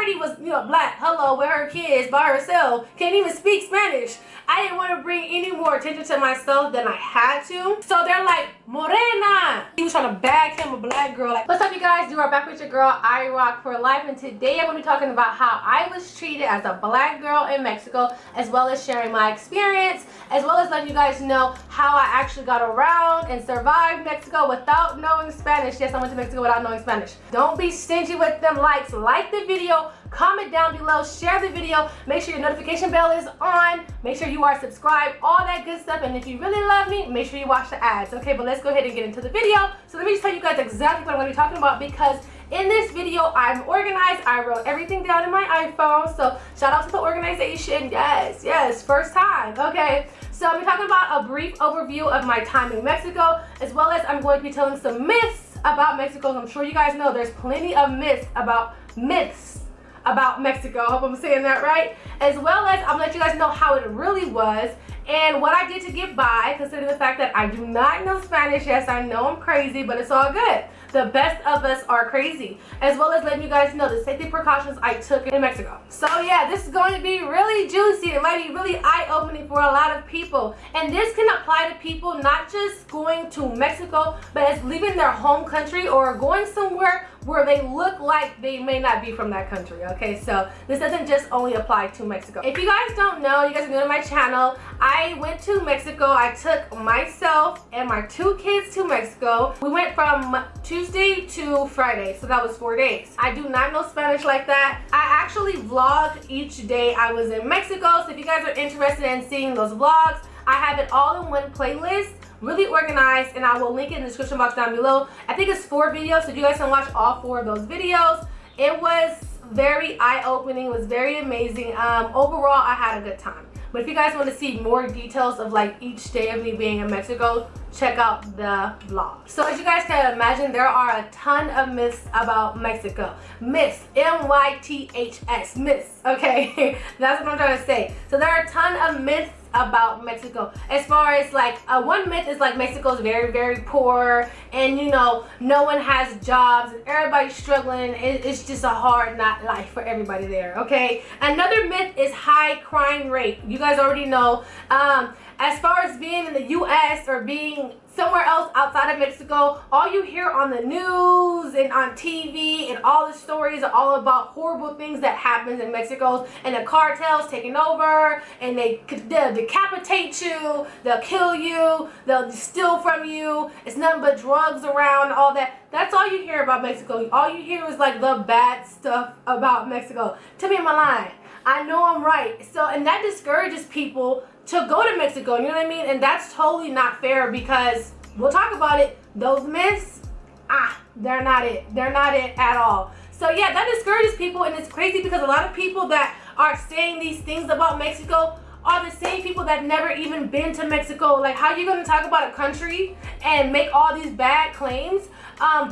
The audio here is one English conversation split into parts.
already was, you know, black, hello, with her kids, by herself, can't even speak Spanish. I didn't want to bring any more attention to myself than I had to. So they're like, Morena. He was trying to bag him, a black girl. Like, what's up, you guys? You are back with your girl, I Rock for Life. And today I'm going to be talking about how I was treated as a black girl in Mexico, as well as sharing my experience, as well as letting you guys know how I actually got around and survived Mexico without knowing Spanish. Yes, I went to Mexico without knowing Spanish. Don't be stingy with them likes. Like the video, comment down below, share the video, make sure your notification bell is on, make sure you are subscribed, all that good stuff. And if you really love me, make sure you watch the ads. Okay, but let's go ahead and get into the video. So let me just tell you guys exactly what I'm going to be talking about, because in this video I'm organized. I wrote everything down in my iPhone, so shout out to the organization. Yes, first time. Okay, so I'm talking about a brief overview of my time in Mexico, as well as I'm going to be telling some myths about Mexico. I'm sure you guys know there's plenty of myths about Mexico. I hope I'm saying that right. As well as I'm gonna let you guys know how it really was and what I did to get by, considering the fact that I do not know Spanish. Yes, I know I'm crazy, but it's all good. The best of us are crazy. As well as letting you guys know the safety precautions I took in Mexico. So yeah, this is going to be really juicy. It might be really eye-opening for a lot of people. And this can apply to people not just going to Mexico, but as leaving their home country or going somewhere where they look like they may not be from that country. Okay, so this doesn't just only apply to Mexico. If you guys don't know, you guys are new to my channel, I went to Mexico. I took myself and my 2 kids to Mexico. We went from Tuesday to Friday, so that was 4 days. I do not know Spanish like that. I actually vlogged each day I was in Mexico, so if you guys are interested in seeing those vlogs, I have it all in one playlist, really organized, and I will link it in the description box down below. I think it's 4 videos, so you guys can watch all 4 of those videos. It was very eye-opening. It was very amazing. Overall, I had a good time. But if you guys want to see more details of like each day of me being in Mexico, check out the vlog. So as you guys can imagine, there are a ton of myths about Mexico. Myths, M-Y-T-H-S, myths, okay? That's what I'm trying to say. So there are a ton of myths about Mexico. As far as like, one myth is like Mexico's very, very poor, and you know, no one has jobs and everybody's struggling. It's just a hard life for everybody there, okay? Another myth is high crime rate. You guys already know. As far as being in the US or being somewhere else outside of Mexico, all you hear on the news and on TV and all the stories are all about horrible things that happens in Mexico, and the cartels taking over, and they'll decapitate you, they'll kill you, they'll steal from you. It's nothing but drugs around, all that. That's all you hear about Mexico. All you hear is like the bad stuff about Mexico. Tell me, am I lying? I know I'm right. So, and that discourages people to go to Mexico, you know what I mean? And that's totally not fair, because we'll talk about it. Those myths, they're not it. They're not it at all. So yeah, that discourages people, and it's crazy because a lot of people that are saying these things about Mexico are the same people that never even been to Mexico. Like, how are you going to talk about a country and make all these bad claims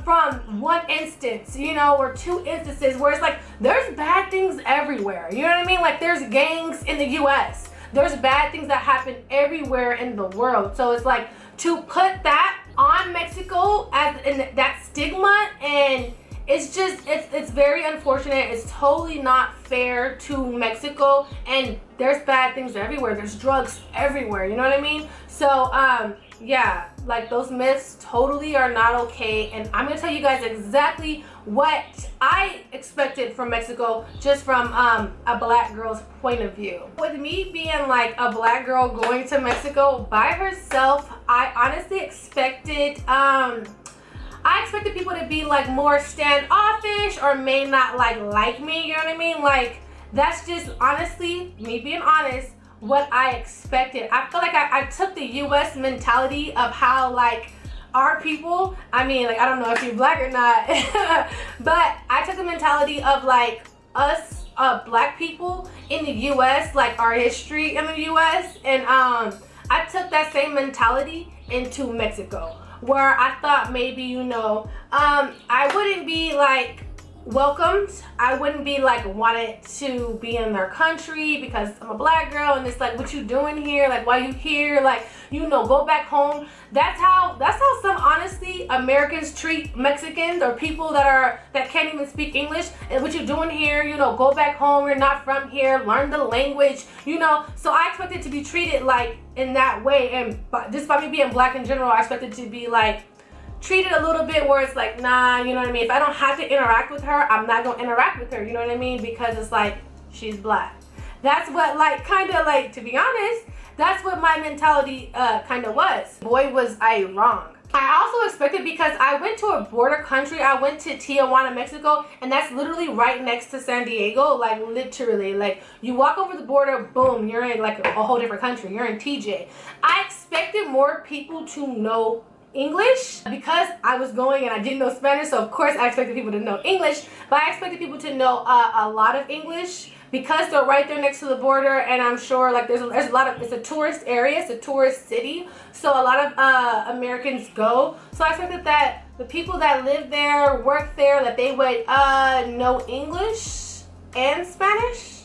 from one instance, you know, or 2 instances where it's like there's bad things everywhere, you know what I mean? Like, there's gangs in the US. There's bad things that happen everywhere in the world. So it's like, to put that on Mexico as in that stigma, and it's just, it's very unfortunate. It's totally not fair to Mexico, and there's bad things everywhere. There's drugs everywhere, you know what I mean? So yeah, like, those myths totally are not okay, and I'm gonna tell you guys exactly what I expected from Mexico, just from a black girl's point of view. With me being like a black girl going to Mexico by herself, I honestly expected people to be like more standoffish, or may not like me, you know what I mean? Like, that's just honestly me being honest, what I expected. I feel like I took the US mentality of how like our people, I mean, like, I don't know if you're black or not, but I took the mentality of like us black people in the US, like our history in the US, and I took that same mentality into Mexico, where I thought maybe, you know, I wouldn't be like welcomed. I wouldn't be like wanted to be in their country because I'm a black girl and it's like, what you doing here? Like, why you here? Like, you know, go back home. That's how some, honestly, Americans treat Mexicans or people that can't even speak English. And what you doing here? You know, go back home. You're not from here. Learn the language, you know. So I expected to be treated like in that way, and just by me being black in general, I expected to be like treated a little bit where it's like, nah, you know what I mean? If I don't have to interact with her, I'm not gonna interact with her, you know what I mean? Because it's like, she's black. That's what, like, kind of like, to be honest, that's what my mentality kind of was. Boy, was I wrong. I also expected, because I went to a border country, I went to Tijuana, Mexico, and that's literally right next to San Diego, like literally, like you walk over the border, boom, you're in like a whole different country, you're in TJ. I expected more people to know English because I was going and I didn't know Spanish, so of course I expected people to know English, but I expected people to know a lot of English because they're right there next to the border, and I'm sure like there's a lot of, it's a tourist area, it's a tourist city, so a lot of Americans go. So I expected that the people that live there, work there, that they would know English and Spanish.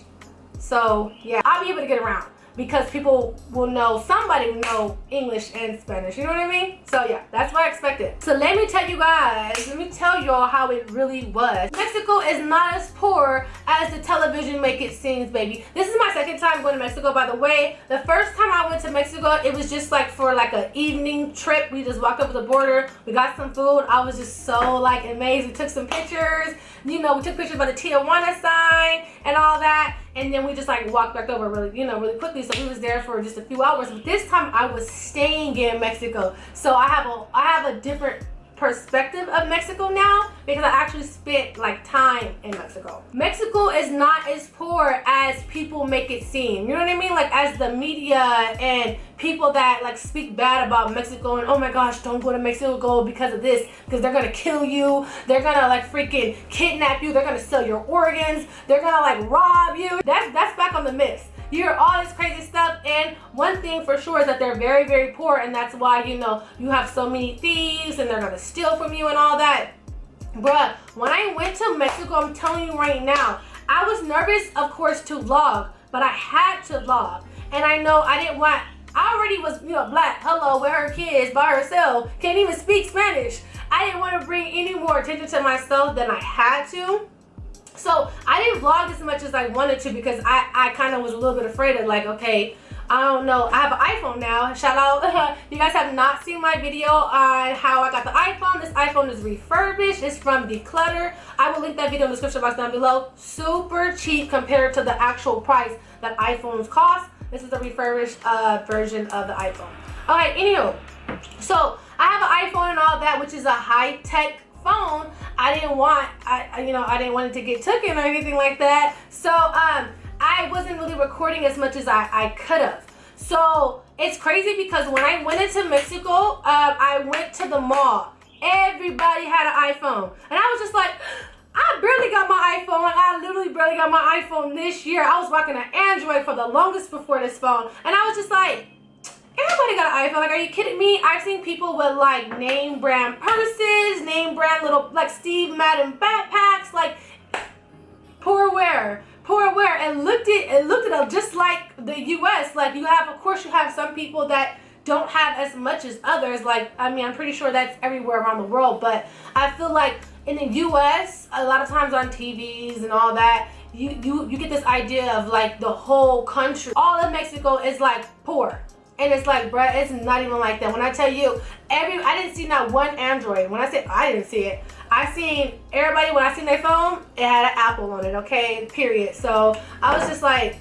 So yeah, I'll be able to get around, because people will know, somebody will know English and Spanish, you know what I mean? So yeah, that's what I expected. So let me tell you guys, let me tell y'all how it really was. Mexico is not as poor as the television make it seem, baby. This is my second time going to Mexico, by the way. The first time I went to Mexico, it was just like for like an evening trip. We just walked up to the border, we got some food. I was just so like amazed. We took some pictures, you know, we took pictures by the Tijuana sign and all that. And then we just like walked back over really, you know, really quickly. So we was there for just a few hours. But this time I was staying in Mexico. So I have a different perspective of Mexico now, because I actually spent like time in Mexico. Mexico is not as poor as people make it seem. You know what I mean? Like, as the media and people that like speak bad about Mexico and, oh my gosh, don't go to Mexico because of this, because they're gonna kill you, they're gonna like freaking kidnap you, they're gonna sell your organs, they're gonna like rob you. That's back on the myths. You hear all this crazy stuff, and one thing for sure is that they're very, very poor, and that's why, you know, you have so many thieves and they're gonna steal from you and all that. Bruh, when I went to Mexico, I'm telling you right now, I was nervous, of course, to vlog, but I had to vlog. And I know I didn't want, I already was, you know, black, hello, with her kids, by herself, can't even speak Spanish. I didn't want to bring any more attention to myself than I had to. So I didn't vlog as much as I wanted to, because I kind of was a little bit afraid of like, okay, I don't know. I have an iPhone now. Shout out. You guys have not seen my video on how I got the iPhone. This iPhone is refurbished. It's from Declutter. I will link that video in the description box down below. Super cheap compared to the actual price that iPhones cost. This is a refurbished version of the iPhone. Alright, anywho. So I have an iPhone and all that, which is a high-tech phone. I didn't want it to get taken or anything like that. So I wasn't really recording as much as I could have. So it's crazy, because when I went into Mexico, I went to the mall. Everybody had an iPhone, and I was just like, I barely got my iPhone. I literally barely got my iPhone this year. I was rocking an Android for the longest before this phone, and I was just like, everybody got an iPhone. Like, are you kidding me? I've seen people with like name brand purses, name brand little like Steve Madden backpacks, like poor wear, and looked at it just like the US. Like, you have, of course, you have some people that don't have as much as others. Like, I mean, I'm pretty sure that's everywhere around the world, but I feel like in the US, a lot of times on TVs and all that, you get this idea of like the whole country, all of Mexico is like poor. And it's like, bruh, it's not even like that. When I tell you, I didn't see not one Android. When I say I didn't see it, I seen everybody, when I seen their phone, it had an Apple on it, okay? Period. So I was just like,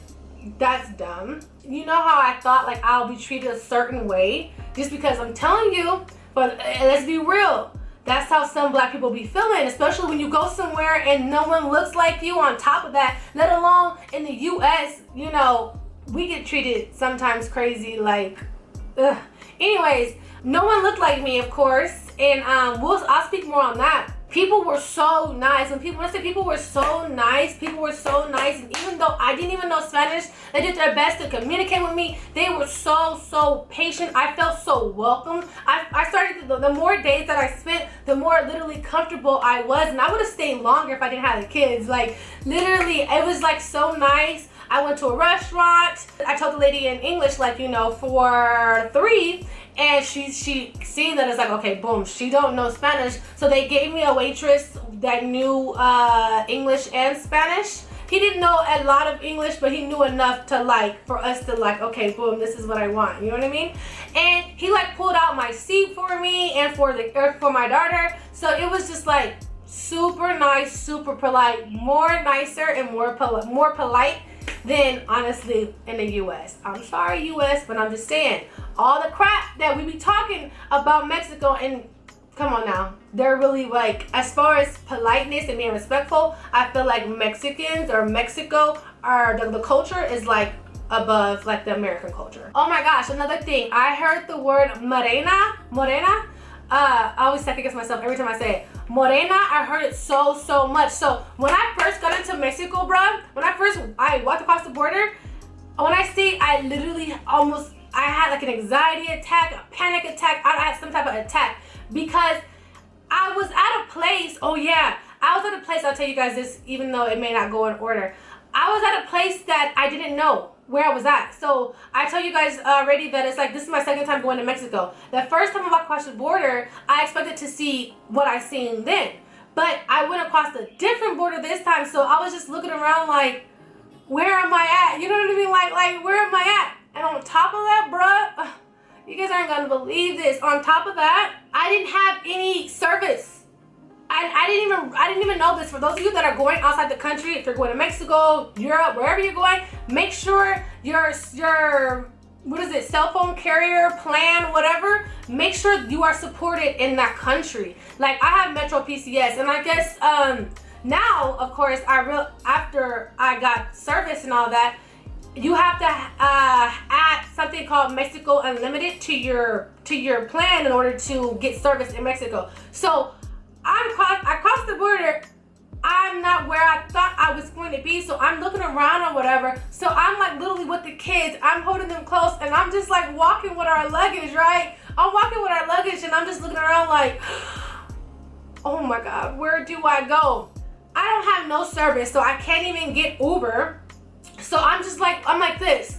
that's dumb. You know how I thought like I'll be treated a certain way just because I'm telling you, but let's be real. That's how some black people be feeling, especially when you go somewhere and no one looks like you on top of that, let alone in the US, you know, we get treated sometimes crazy, like, ugh. Anyways, no one looked like me, of course, and I'll speak more on that People were so nice. When I say people were so nice, people were so nice. And even though I didn't even know Spanish, they did their best to communicate with me. They were so patient. I felt so welcome. I started, the more days that I spent, the more literally comfortable I was. And I would have stayed longer if I didn't have the kids. Like, literally, it was like so nice. I went to a restaurant. I told the lady in English, like, you know, for 3. And she seen that it's like, okay, boom, she don't know Spanish. So they gave me a waitress that knew English and Spanish. He didn't know a lot of English, but he knew enough to like, for us to like, okay, boom, this is what I want. You know what I mean? And he like pulled out my seat for me and for my daughter. So it was just like super nice, super polite, more nicer and more polite than honestly in the US. I'm sorry, US, but I'm just saying, all the crap that we be talking about Mexico, and come on now, they're really like, as far as politeness and being respectful, I feel like Mexicans or Mexico are, the culture is like above like the American culture. Oh my gosh, another thing, I heard the word morena. I always second guess myself every time I say it. Morena, I heard it so much. So when I first got into Mexico, bruh, I walked across the border, when I say I literally I had like an anxiety attack, a panic attack. I had some type of attack because I was at a place, I'll tell you guys this even though it may not go in order. I was at a place that I didn't know where I was at. So I tell you guys already that it's like, this is my second time going to Mexico. The first time I walked across the border, I expected to see what I seen then. But I went across a different border this time, so I was just looking around like, where am I at? You know what I mean? Like where am I at? And on top of that, bruh, you guys aren't gonna believe this. On top of that, I didn't have any service. I didn't even know this. For those of you that are going outside the country, if you're going to Mexico, Europe, wherever you're going, make sure your cell phone carrier plan, whatever, make sure you are supported in that country. Like, I have Metro PCS, and I guess now, of course, after I got service and all that, you have to add something called Mexico Unlimited to your plan in order to get service in Mexico. So I crossed the border. I'm not where I thought I was going to be, so I'm looking around or whatever. So I'm like literally with the kids. I'm holding them close, and I'm just like walking with our luggage, right? I'm walking with our luggage, and I'm just looking around like, oh my God, where do I go? I don't have no service, so I can't even get Uber. So I'm like this.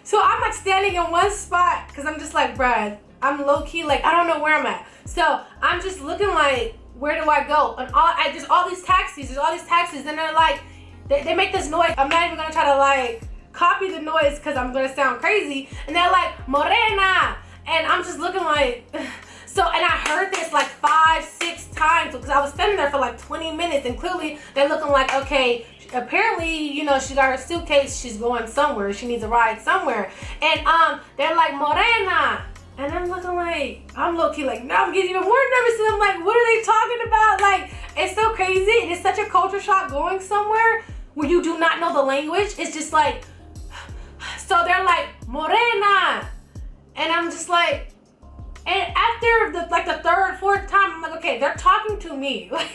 So I'm like standing in one spot because I'm just like, Brad, I'm low key, like, I don't know where I'm at. So I'm just looking like, where do I go? And there's all these taxis, and they're like, they make this noise. I'm not even gonna try to like copy the noise because I'm gonna sound crazy. And they're like, Morena. And I'm just looking like, so, and I heard this like 5-6 times because I was standing there for like 20 minutes, and clearly they're looking like, okay, apparently, you know, she got her suitcase, she's going somewhere, she needs a ride somewhere. And they're like, Morena. And I'm looking like, I'm low-key like, now I'm getting even more nervous, and I'm like, what are they talking about? Like, it's so crazy. It is such a culture shock going somewhere where you do not know the language. It's just like, so they're like, Morena. And I'm just like, and after the third, fourth time, I'm like, okay, they're talking to me. Like,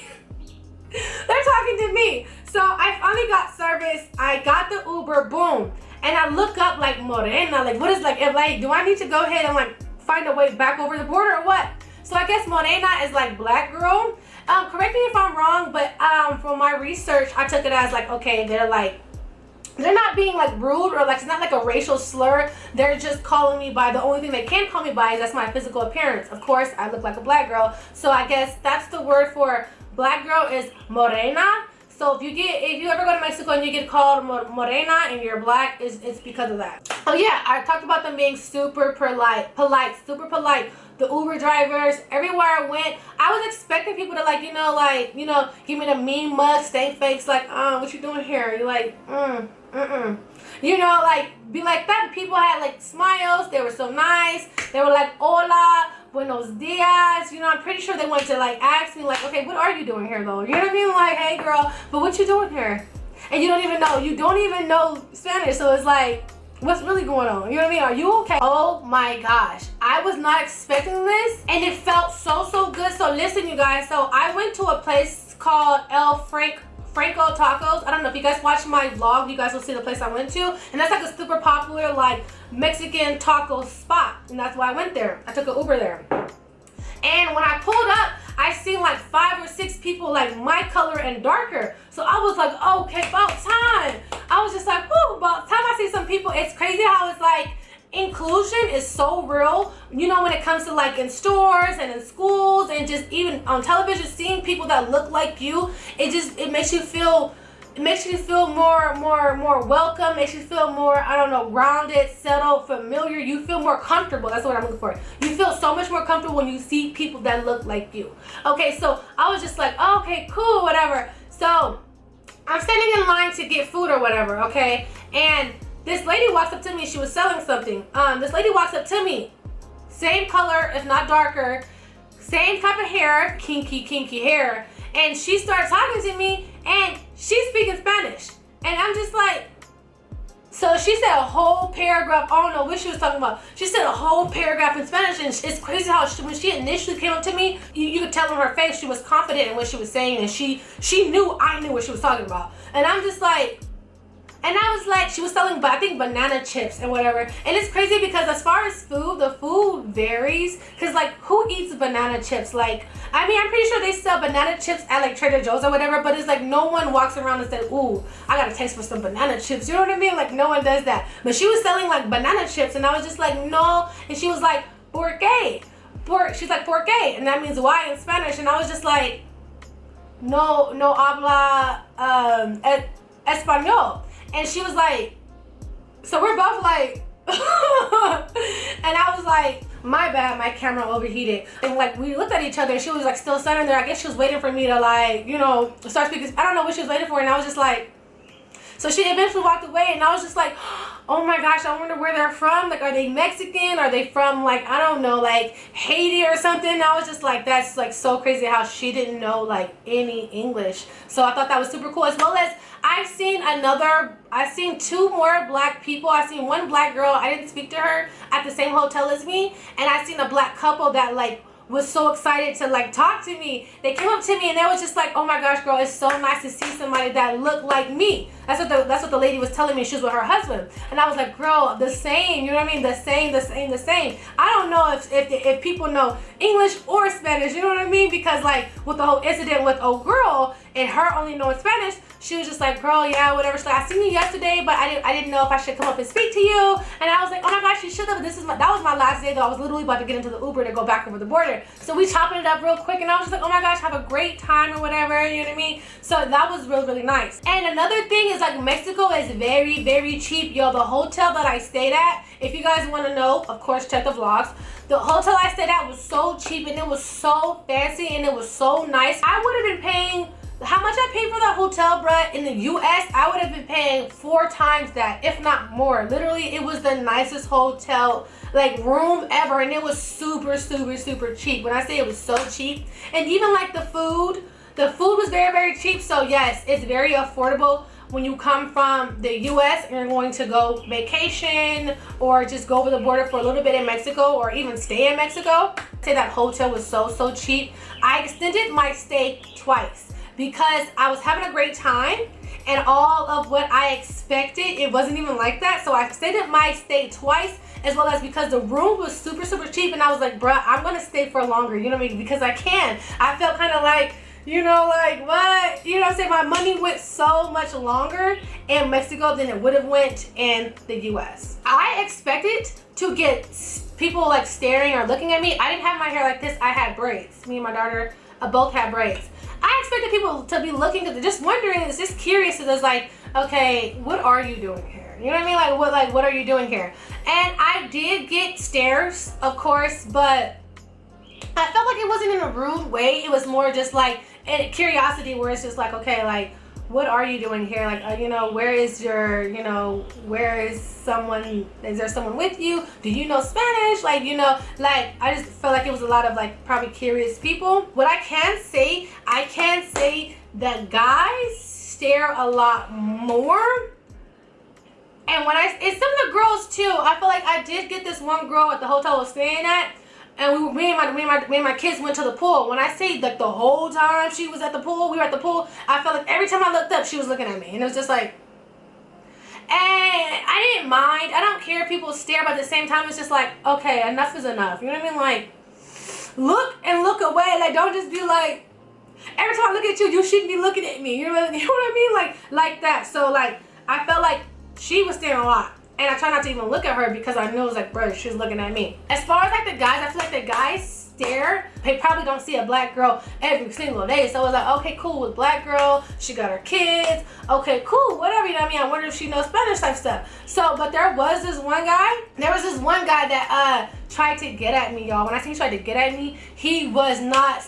they're talking to me. So I finally got service. I got the Uber, boom. And I look up like, Morena, like, what is like, if like, do I need to go ahead and like find a way back over the border or what? So I guess Morena is like black girl. Correct me if I'm wrong, but from my research, I took it as like, okay, they're not being like rude or like, it's not like a racial slur. They're just calling me by the only thing they can call me by is that's my physical appearance. Of course, I look like a black girl. So I guess that's the word for black girl is morena. So if you ever go to Mexico and you get called morena and you're black, it's because of that. Oh yeah, I talked about them being super polite, super polite. The Uber drivers, everywhere I went, I was expecting people to like, give me the mean mug, stank face, like, what you doing here? You're like, like, be like that. People had like smiles. They were so nice. They were like, hola, buenos dias. I'm pretty sure they wanted to like ask me like, okay, what are you doing here though? You know what I mean? Like, hey girl, but what you doing here? And you don't even know Spanish. So it's like, What's really going on? You know what I mean? Are you okay? Oh my gosh. I was not expecting this, and it felt so good. So listen, you guys. So I went to a place called Franco Tacos. I don't know if you guys watch my vlog, you guys will see the place I went to. And that's like a super popular like Mexican taco spot. And that's why I went there. I took an Uber there. And when I pulled up, I seen like 5 or 6 people like my color and darker. So I was like, okay, about time. I was just like, whoo, about time I see some people. It's crazy how it's like inclusion is so real. You know, when it comes to like in stores and in schools and just even on television, seeing people that look like you, it makes you feel more welcome, makes you feel more, I don't know, grounded, settled, familiar. You feel more comfortable. That's what I'm looking for. You feel so much more comfortable when you see people that look like you. Okay, so I was just like, oh, okay, cool, whatever. So I'm standing in line to get food or whatever, okay? And this lady walks up to me. She was selling something. This lady walks up to me. Same color, if not darker. Same type of hair, kinky hair. And she starts talking to me, and she's speaking Spanish. And I'm just like, so she said a whole paragraph. I don't know what she was talking about. She said a whole paragraph in Spanish, and it's crazy how when she initially came up to me, you could tell on her face she was confident in what she was saying, and she knew I knew what she was talking about. And I'm just like, and I was like, she was selling, I think, banana chips and whatever. And it's crazy because as far as food, the food varies. Because, like, who eats banana chips? Like, I mean, I'm pretty sure they sell banana chips at, like, Trader Joe's or whatever. But it's like no one walks around and says, ooh, I got a taste for some banana chips. You know what I mean? Like, no one does that. But she was selling, like, banana chips. And I was just like, no. And she was like, ¿por qué? She's like, ¿por qué? And that means why in Spanish. And I was just like, no habla español. And she was like, so we're both like, and I was like, my bad, my camera overheated. And like, we looked at each other, and she was like still standing there. I guess she was waiting for me to like, you know, start speaking. I don't know what she was waiting for. And I was just like, so she eventually walked away, and I was just like, oh my gosh, I wonder where they're from. Like, are they Mexican? Are they from like, I don't know, like Haiti or something? And I was just like, that's like so crazy how she didn't know like any English. So I thought that was super cool. As well as I've seen 2 more black people. I seen one black girl, I didn't speak to her, at the same hotel as me. And I seen a black couple that like was so excited to like talk to me. They came up to me and they was just like, oh my gosh, girl, it's so nice to see somebody that looked like me. That's what the lady was telling me. She was with her husband. And I was like, girl, the same, you know what I mean? The same. I don't know if people know English or Spanish, you know what I mean? Because like with the whole incident with old girl and her only knowing Spanish, she was just like, girl, yeah, whatever. She's like, I seen you yesterday, but I didn't know if I should come up and speak to you. And I was like, oh my gosh, you should have. That was my last day though. I was literally about to get into the Uber to go back over the border. So we chopping it up real quick, and I was just like, oh my gosh, have a great time or whatever, you know what I mean? So that was really nice. And another thing is like Mexico is very cheap. Yo, the hotel that I stayed at, if you guys want to know, of course, check the vlogs. The hotel I stayed at was so cheap, and it was so fancy, and it was so nice. I would have been paying, how much I paid for that hotel, bruh, in the US, I would have been paying 4 times that, if not more. Literally, it was the nicest hotel, like, room ever, and it was super cheap. When I say it was so cheap, and even like the food was very cheap. So yes, it's very affordable when you come from the US and you're going to go vacation or just go over the border for a little bit in Mexico or even stay in Mexico. I'd say that hotel was so cheap. I extended my stay twice because I was having a great time, and all of what I expected, it wasn't even like that. So I extended my stay twice, as well as because the room was super cheap, and I was like, bruh, I'm gonna stay for longer, you know what I mean? Because I can. I felt kind of like, you know, like what? You know what I'm saying? My money went so much longer in Mexico than it would have went in the US. I expected to get people like staring or looking at me. I didn't have my hair like this. I had braids. Me and my daughter both had braids. I expected people to be looking, just wondering, it's just curious. It's like, okay, what are you doing here? You know what I mean? What are you doing here? And I did get stares, of course, but I felt like it wasn't in a rude way. It was more just like a curiosity, where it's just like, okay, like, what are you doing here? Like, you know, where is your, you know, where is someone, is there someone with you? Do you know Spanish? Like, you know, like, I just felt like it was a lot of like probably curious people. What I can say that guys stare a lot more And when it's some of the girls too. I feel like I did get this one girl at the hotel I was staying at, and me and my kids went to the pool. When I say like the whole time she was at the pool, we were at the pool, I felt like every time I looked up, she was looking at me, and it was just like, and I didn't mind. I don't care if people stare, but at the same time, it's just like, okay, enough is enough. You know what I mean? Like, look and look away. Like, don't just be like, every time I look at you, you shouldn't be looking at me. You know what I mean? Like that. So like, I felt like she was staring a lot. And I try not to even look at her because I knew it was like, bro, she was looking at me. As far as like the guys, I feel like the guys stare. They probably don't see a black girl every single day. So it was like, okay, cool, with black girl, she got her kids. Okay, cool, whatever, you know what I mean? I wonder if she knows Spanish type stuff. So, but there was this one guy that tried to get at me, y'all. When I say he tried to get at me, he was not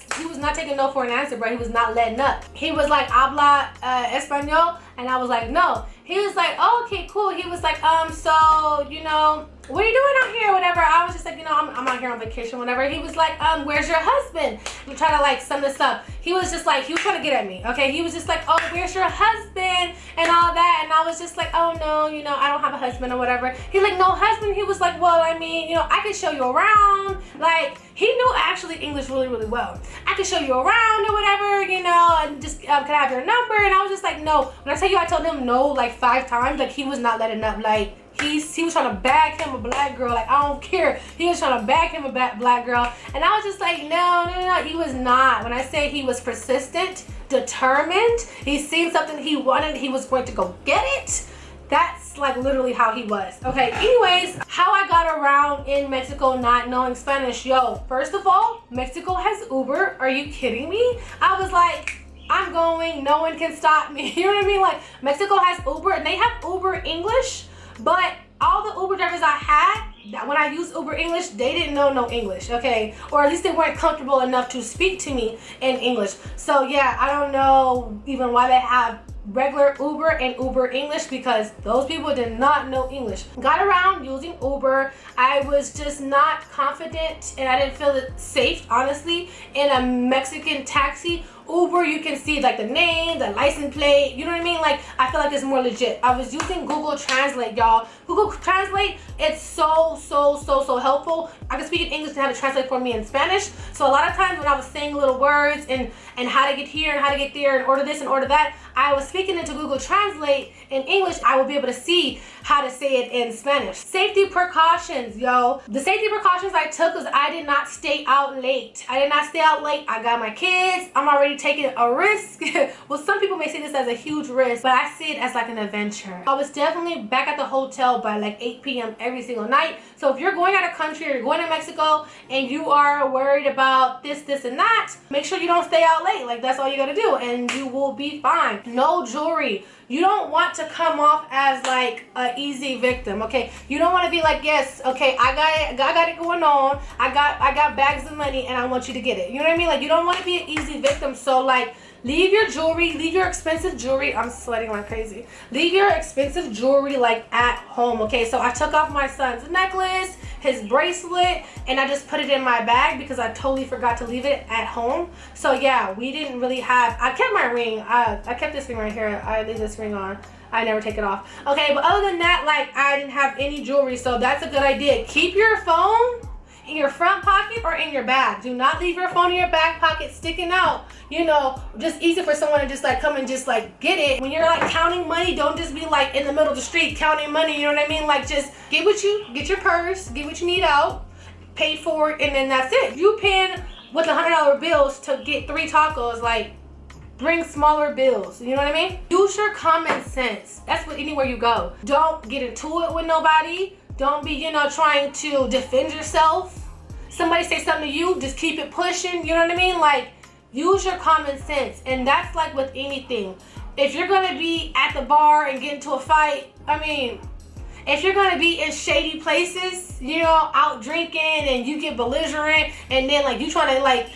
taking no for an answer, bro. He was not letting up. He was like, habla español, and I was like, no. He was like, oh, okay, cool. He was like, so, you know, what are you doing out here, whatever? I was just like, you know, I'm out here on vacation, whatever. He was like, where's your husband? We try to like sum this up. He was just like, he was trying to get at me, okay? He was just like, oh, where's your husband? And all that. And I was just like, oh, no, you know, I don't have a husband or whatever. He's like, no husband. He was like, well, I mean, you know, I can show you around. Like, he knew actually English really, really well. I could show you around or whatever, you know, and just, can I have your number? And I was just like, no. When I tell you, I told him no like 5 times. Like, he was not letting up. Like, he was trying to bag him a black girl. Like, I don't care. He was trying to bag him a black girl. And I was just like, no. He was not. When I say he was persistent, determined, he seen something he wanted, he was going to go get it. That's like literally how he was. Okay, anyways, how I got around in Mexico not knowing Spanish. Yo, first of all, Mexico has Uber. Are you kidding me? I was like, I'm going, no one can stop me. You know what I mean? Like, Mexico has Uber, and they have Uber English, but all the Uber drivers I had, that when I used Uber English, they didn't know no English, okay? Or at least they weren't comfortable enough to speak to me in English. So yeah, I don't know even why they have regular Uber and Uber English, because those people did not know English. Got around using Uber. I was just not confident, and I didn't feel it safe, honestly, in a Mexican taxi. Uber, you can see like the name, the license plate, you know what I mean? Like, I feel like it's more legit. I was using Google Translate, y'all. Google Translate, it's so helpful. I can speak in English and have it translate for me in Spanish. So a lot of times when I was saying little words and how to get here and how to get there and order this and order that, I was speaking into Google Translate in English. I would be able to see how to say it in Spanish. Safety precautions, yo. The safety precautions I took was I did not stay out late. I I got my kids. I'm already taking a risk. Well, some people may see this as a huge risk, but I see it as like an adventure. I was definitely back at the hotel by like 8 p.m. every single night. So if you're going out of country or you're going to Mexico and you are worried about this, and that, make sure you don't stay out late. Like, that's all you gotta do, and you will be fine. No jewelry. You don't want to come off as like an easy victim, okay? You don't want to be like, yes, okay, I got it going on. I got bags of money and I want you to get it. You know what I mean? Like, you don't want to be an easy victim. So like, leave your jewelry, leave your expensive jewelry. I'm sweating like crazy. Leave your expensive jewelry like at home, okay? So I took off my son's necklace, his bracelet, and I just put it in my bag because I totally forgot to leave it at home. So yeah, we didn't really have, I kept my ring. I kept this ring right here. I leave this ring on. I never take it off. Okay, but other than that, like, I didn't have any jewelry, so that's a good idea. Keep your phone in your front pocket or in your bag. Do not leave your phone in your back pocket sticking out. You know, just easy for someone to just like come and just like get it. When you're like counting money, don't just be like in the middle of the street counting money, you know what I mean? Like, just get your purse, get what you need out, pay for it, and then that's it. You paying with $100 bills to get 3 tacos, like, bring smaller bills, you know what I mean? Use your common sense. That's what anywhere you go. Don't get into it with nobody. Don't be, you know, trying to defend yourself. Somebody say something to you, just keep it pushing, you know what I mean? Like, use your common sense. And that's like with anything. If you're gonna be at the bar and get into a fight, I mean, if you're gonna be in shady places, you know, out drinking and you get belligerent and then like you trying to like,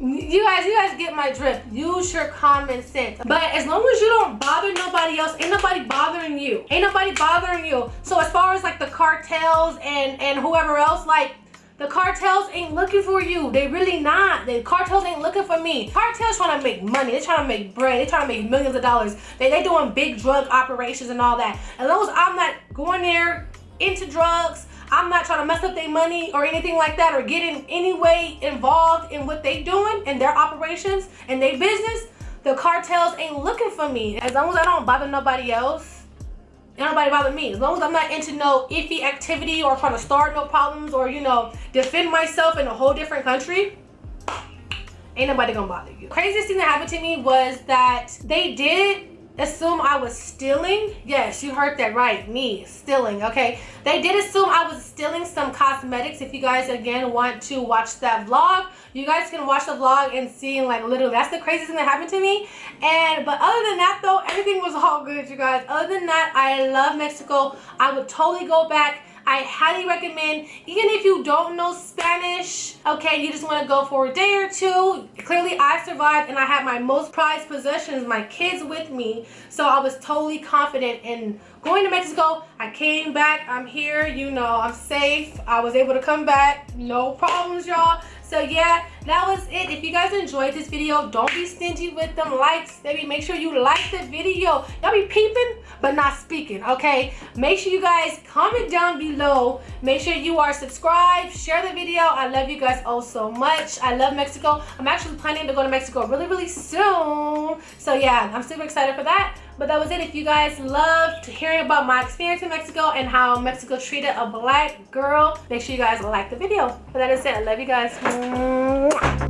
you guys get my drift. Use your common sense. But as long as you don't bother nobody else, ain't nobody bothering you. So as far as like the cartels and whoever else, like, The cartels ain't looking for you. They really not. The cartels ain't looking for me. Cartels trying to make money. They trying to make bread. They trying to make millions of dollars. They doing big drug operations and all that. As long as I'm not going there into drugs, I'm not trying to mess up their money or anything like that, or get in any way involved in what they doing and their operations and their business, the cartels ain't looking for me. As long as I don't bother nobody else, ain't nobody bother me. As long as I'm not into no iffy activity or trying to start no problems or, you know, defend myself in a whole different country, ain't nobody gonna bother you. Craziest thing that happened to me was that they did assume I was stealing. Yes, you heard that right, me stealing. Okay, they did assume I was stealing some cosmetics. If you guys again want to watch that vlog, you guys can watch the vlog and see, like, literally that's the craziest thing that happened to me. But other than that though, everything was all good, you guys. Other than that, I love Mexico. I would totally go back. I highly recommend, even if you don't know Spanish, okay, you just want to go for a day or two. Clearly I survived and I had my most prized possessions, my kids, with me, so I was totally confident in going to Mexico. I came back, I'm here, you know, I'm safe. I was able to come back, no problems, y'all. So yeah, that was it. If you guys enjoyed this video, don't be stingy with them likes, baby. Make sure you like the video. Y'all be peeping but not speaking, okay? Make sure you guys comment down below. Make sure you are subscribed, share the video. I love you guys all so much. I love Mexico. I'm actually planning to go to Mexico really soon. So yeah, I'm super excited for that. But that was it. If you guys loved hearing about my experience in Mexico and how Mexico treated a black girl, make sure you guys like the video. But that is it. I love you guys.